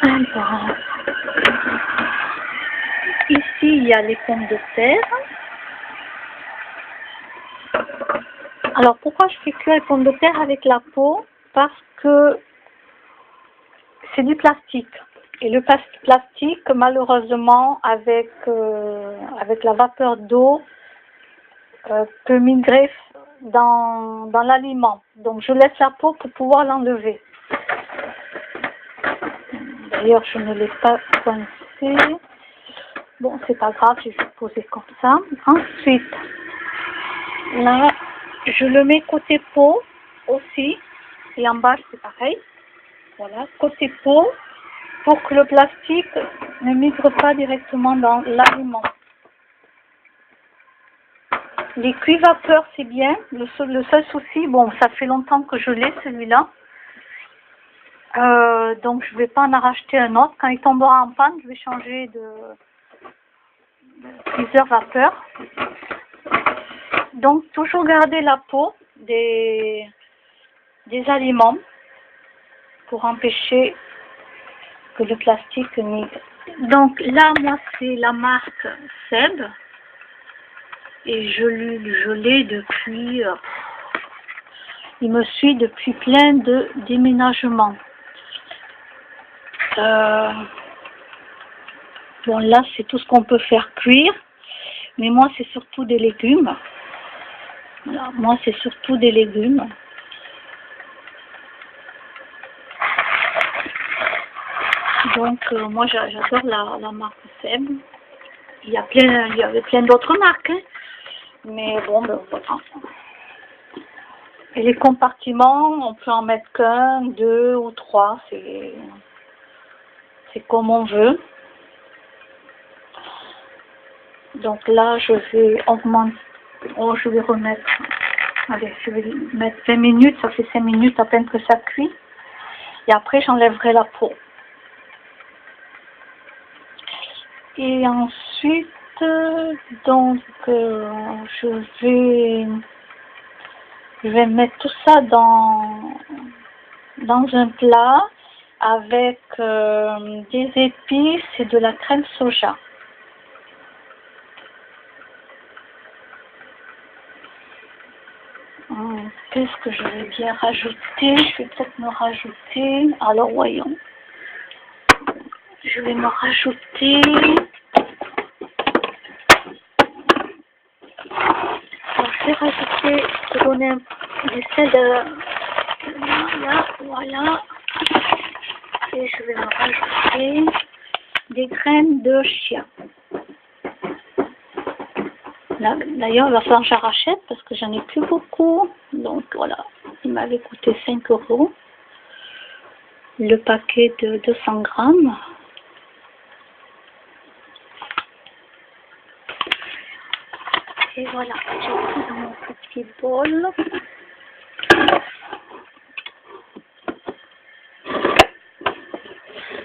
Alors, ici, il y a les pommes de terre. Alors, pourquoi je fais cuire les pommes de terre avec la peau? Parce que c'est du plastique. Et le plastique, malheureusement, avec la vapeur d'eau, peut migrer dans l'aliment. Donc, je laisse la peau pour pouvoir l'enlever. D'ailleurs, je ne l'ai pas coincé. Bon, c'est pas grave, je vais poser comme ça. Ensuite, là, je le mets côté peau aussi. Et en bas, c'est pareil. Voilà, côté peau, pour que le plastique ne migre pas directement dans l'aliment. Les cuits vapeur, c'est bien. Le seul souci, bon, ça fait longtemps que je l'ai, celui-là. Donc, je ne vais pas en racheter un autre. Quand il tombera en panne, je vais changer de cuiseur vapeur. Donc, toujours garder la peau des aliments pour empêcher que le plastique migre. Donc, là, moi, c'est la marque Seb. Et je l'ai depuis... il me suit depuis plein de déménagements. Bon, là, c'est tout ce qu'on peut faire cuire. Mais moi, c'est surtout des légumes. Voilà, moi, c'est surtout des légumes. Donc, moi, j'adore la marque Seb. Il y avait plein d'autres marques. Hein. Mais bon, ben, voilà. Et les compartiments, on peut en mettre qu'un, 2 ou 3. C'est comme on veut. Donc là, je vais augmenter. Oh, je vais remettre. Allez, je vais mettre 20 minutes. Ça fait 5 minutes à peine que ça cuit. Et après, j'enlèverai la peau. Et ensuite, donc, je vais mettre tout ça dans un plat avec des épices et de la crème soja. Qu'est-ce que je vais bien rajouter? Je vais peut-être me rajouter. Alors, voyons. Je vais me rajouter. Alors, je vais rajouter, je vais donner du sel voilà. Et je vais me rajouter des graines de chia. D'ailleurs, il va falloir que j'en rachète parce que j'en ai plus beaucoup. Donc voilà, il m'avait coûté 5 € le paquet de 200 grammes. Et voilà, j'ai tout dans mon petit bol.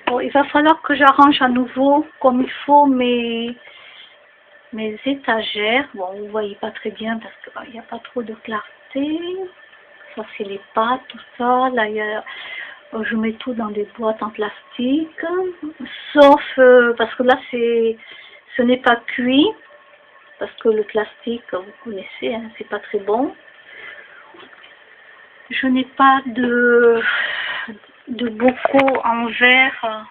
Bon, il va falloir que j'arrange à nouveau comme il faut mes étagères. Bon, vous voyez pas très bien parce qu'il n'y a pas trop de clarté. Ça, c'est les pâtes, tout ça. Là, je mets tout dans des boîtes en plastique. Sauf parce que là, ce n'est pas cuit. Parce que le plastique, vous connaissez, hein, c'est pas très bon. Je n'ai pas de bocaux en verre. Ça,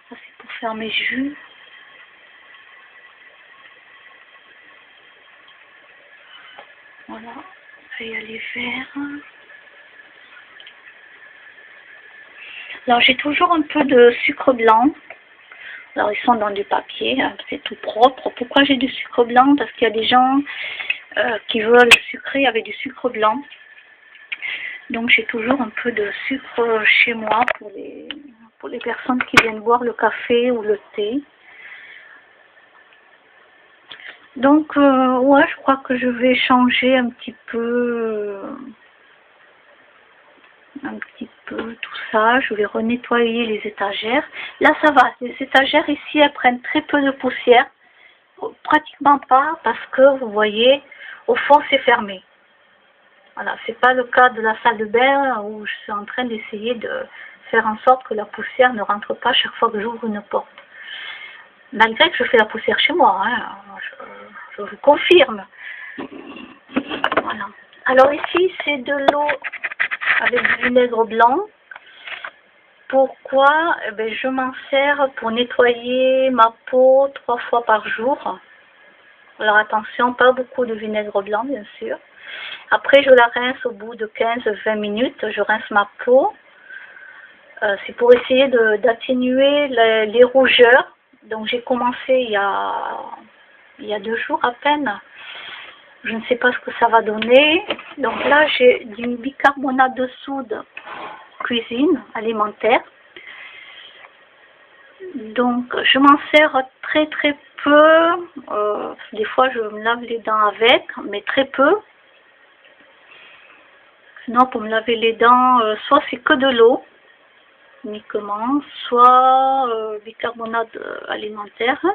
c'est pour faire mes jus. Voilà, il y a les verres. Alors, j'ai toujours un peu de sucre blanc. Alors, ils sont dans du papier, hein, c'est tout propre. Pourquoi j'ai du sucre blanc? Parce qu'il y a des gens qui veulent sucrer avec du sucre blanc. Donc, j'ai toujours un peu de sucre chez moi pour les personnes qui viennent boire le café ou le thé. Donc, ouais, je crois que je vais changer un petit peu tout ça. Je vais renettoyer les étagères. Là, ça va. Les étagères ici, elles prennent très peu de poussière. Pratiquement pas parce que, vous voyez, au fond, c'est fermé. Voilà, c'est pas le cas de la salle de bain où je suis en train d'essayer de faire en sorte que la poussière ne rentre pas chaque fois que j'ouvre une porte. Malgré que je fais la poussière chez moi, hein, je vous confirme. Voilà. Alors ici, c'est de l'eau avec du vinaigre blanc. Pourquoi? Eh bien, je m'en sers pour nettoyer ma peau 3 fois par jour. Alors attention, pas beaucoup de vinaigre blanc, bien sûr. Après, je la rince au bout de 15-20 minutes. Je rince ma peau. C'est pour essayer d'atténuer les rougeurs. Donc j'ai commencé il y a 2 jours à peine. Je ne sais pas ce que ça va donner. Donc là, j'ai du bicarbonate de soude cuisine alimentaire. Donc je m'en sers très très peu. Des fois, je me lave les dents avec, mais très peu. Sinon, pour me laver les dents, soit c'est que de l'eau uniquement, soit bicarbonate alimentaire,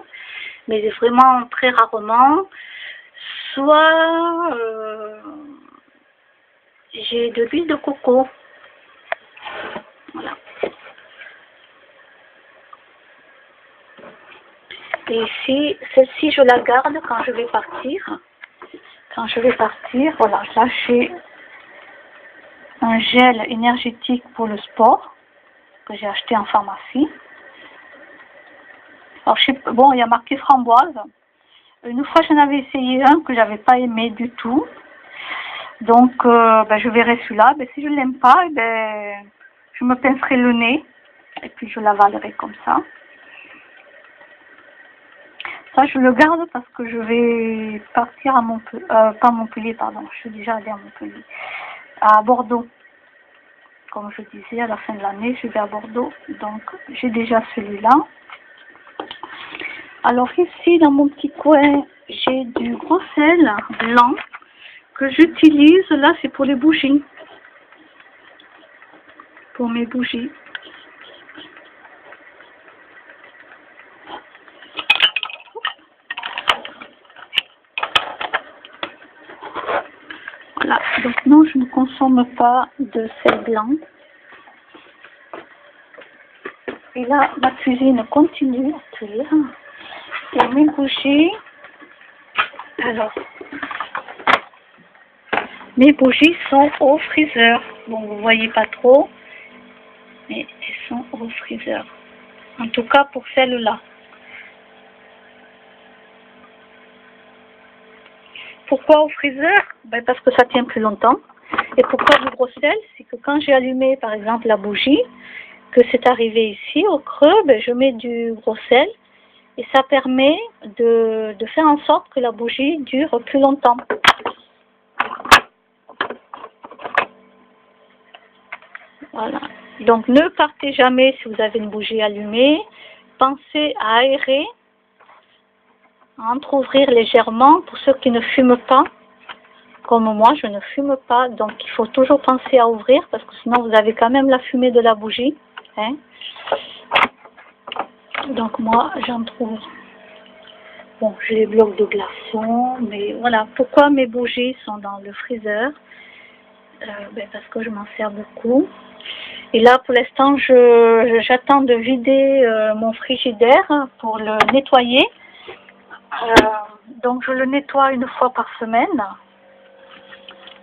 mais vraiment très rarement, soit j'ai de l'huile de coco. Voilà. Et ici, celle-ci, je la garde quand je vais partir. Quand je vais partir, voilà, là j'ai un gel énergétique pour le sport que j'ai acheté en pharmacie. Alors, bon, il y a marqué framboise. Une fois, j'en avais essayé un que j'avais pas aimé du tout. Donc, je verrai celui-là. Si je ne l'aime pas, je me pincerai le nez. Et puis, je l'avalerai comme ça. Ça, je le garde parce que je vais partir à Montpellier. Pas Montpellier, pardon. Je suis déjà allée à Montpellier. À Bordeaux. Comme je disais, à la fin de l'année, je vais à Bordeaux. Donc, j'ai déjà celui-là. Alors ici, dans mon petit coin, j'ai du gros sel blanc que j'utilise. Là, c'est pour les bougies. Pour mes bougies. Voilà. Donc non, je ne consomme pas de sel blanc. Et là, ma cuisine continue à cuire. Et mes bougies, alors, mes bougies sont au freezer. Bon, vous voyez pas trop, mais elles sont au freezer. En tout cas, pour celle-là. Pourquoi au freezer? Parce que ça tient plus longtemps. Et pourquoi du gros sel? C'est que quand j'ai allumé, par exemple, la bougie, que c'est arrivé ici, au creux, je mets du gros sel. Et ça permet de faire en sorte que la bougie dure plus longtemps. Voilà. Donc ne partez jamais si vous avez une bougie allumée. Pensez à aérer, à entrouvrir légèrement pour ceux qui ne fument pas. Comme moi, je ne fume pas. Donc il faut toujours penser à ouvrir parce que sinon vous avez quand même la fumée de la bougie. Hein. Donc moi, j'entrouvre. Bon, j'ai les blocs de glaçons, mais voilà. Pourquoi mes bougies sont dans le freezer? Parce que je m'en sers beaucoup. Et là, pour l'instant, j'attends de vider mon frigidaire pour le nettoyer. Donc, je le nettoie 1 fois par semaine.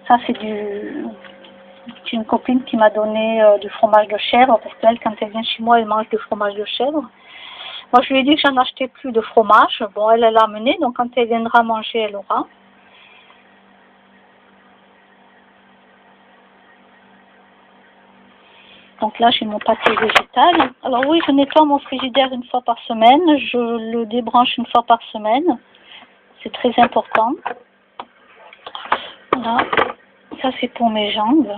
Ça, c'est une copine qui m'a donné du fromage de chèvre, parce qu'elle, quand elle vient chez moi, elle mange du fromage de chèvre. Moi, je lui ai dit que j'en achetais plus de fromage. Bon, elle l'a amené, donc quand elle viendra manger, elle aura. Donc là, j'ai mon pâté végétal. Alors oui, je nettoie mon frigidaire 1 fois par semaine. Je le débranche 1 fois par semaine. C'est très important. Voilà. Ça, c'est pour mes jambes.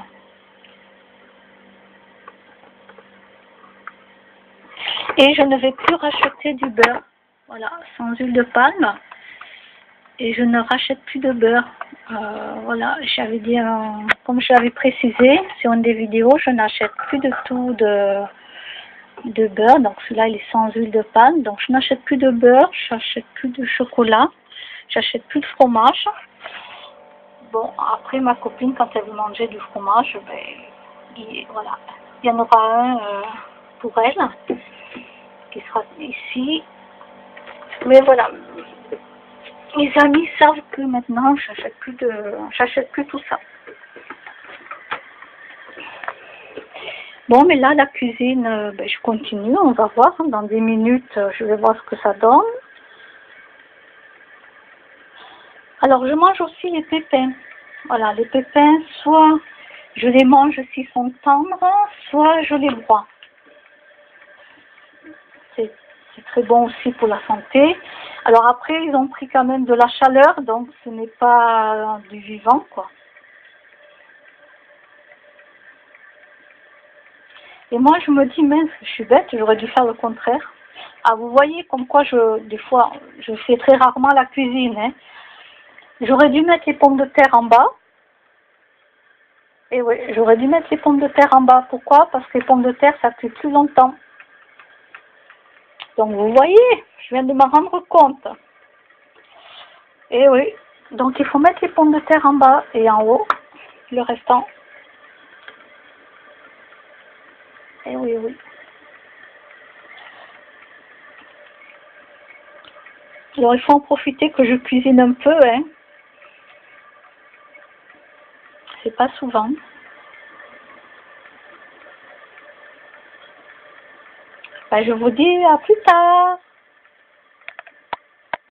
Et je ne vais plus racheter du beurre. Voilà, sans huile de palme. Et je ne rachète plus de beurre. Voilà, j'avais dit, comme je l'avais précisé sur une des vidéos, je n'achète plus de tout de beurre. Donc celui-là, il est sans huile de palme. Donc je n'achète plus de beurre, j'achète plus de chocolat, j'achète plus de fromage. Bon, après ma copine, quand elle veut manger du fromage, voilà. Il y en aura un pour elle, qui sera ici. Mais voilà, mes amis savent que maintenant, j'achète plus tout ça. Bon, mais là, la cuisine, ben, je continue, on va voir. Dans 10 minutes, je vais voir ce que ça donne. Alors, je mange aussi les pépins. Voilà, les pépins, soit je les mange s'ils sont tendres, soit je les broie. C'est très bon aussi pour la santé. Alors après, ils ont pris quand même de la chaleur, donc ce n'est pas du vivant, quoi. Et moi, je me dis, mince, je suis bête, j'aurais dû faire le contraire. Ah, vous voyez comme quoi, des fois, je fais très rarement la cuisine, hein. J'aurais dû mettre les pommes de terre en bas. Et oui, j'aurais dû mettre les pommes de terre en bas. Pourquoi? Parce que les pommes de terre, ça cuit plus longtemps. Donc, vous voyez, je viens de m'en rendre compte. Et oui, donc il faut mettre les pommes de terre en bas et en haut, le restant. Et oui, oui. Alors, il faut en profiter que je cuisine un peu, hein. C'est pas souvent. Ben, je vous dis à plus tard.